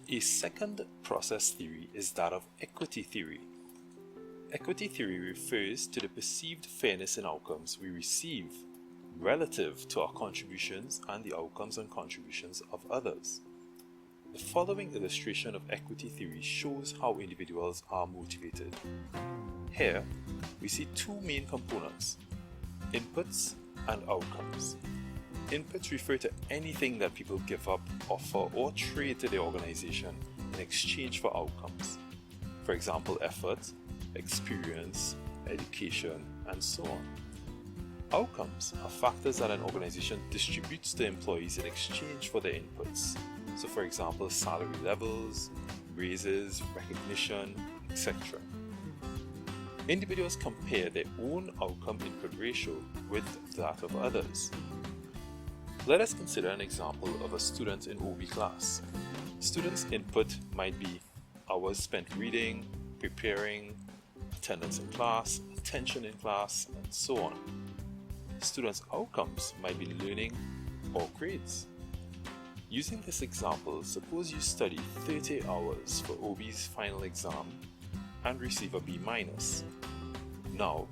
A second process theory is that of equity theory. Equity theory refers to the perceived fairness in outcomes we receive relative to our contributions and the outcomes and contributions of others. The following illustration of equity theory shows how individuals are motivated. Here, we see two main components: inputs and outcomes. Inputs refer to anything that people give up, offer, or trade to their organization in exchange for outcomes. For example, effort, experience, education, and so on. Outcomes are factors that an organization distributes to employees in exchange for their inputs. So for example, salary levels, raises, recognition, etc. Individuals compare their own outcome-input ratio with that of others. Let us consider an example of a student in OB class. Students' input might be hours spent reading, preparing, attendance in class, attention in class, and so on. Students' outcomes might be learning or grades. Using this example, suppose you study 30 hours for OB's final exam and receive a B-. Now,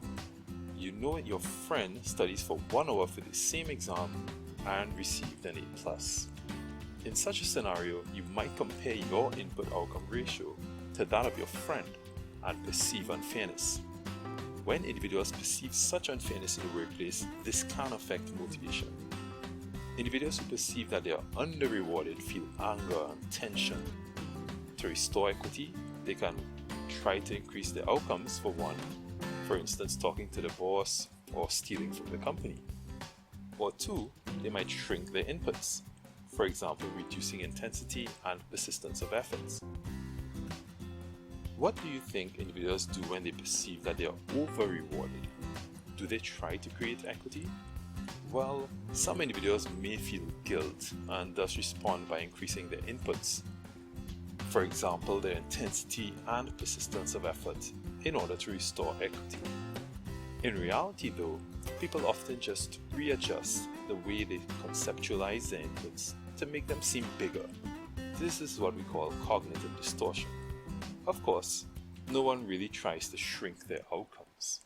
you know your friend studies for 1 hour for the same exam and received an A+. In such a scenario, you might compare your input-outcome ratio to that of your friend and perceive unfairness. When individuals perceive such unfairness in the workplace, this can affect motivation. Individuals who perceive that they are under-rewarded feel anger and tension. To restore equity, they can try to increase their outcomes for one, for instance talking to the boss or stealing from the company. Or two, they might shrink their inputs, for example reducing intensity and persistence of efforts. What do you think individuals do when they perceive that they are over-rewarded? Do they try to create equity? Well, some individuals may feel guilt and thus respond by increasing their inputs. For example, their intensity and persistence of effort in order to restore equity. In reality though, people often just readjust the way they conceptualize their inputs to make them seem bigger. This is what we call cognitive distortion. Of course, no one really tries to shrink their outcomes.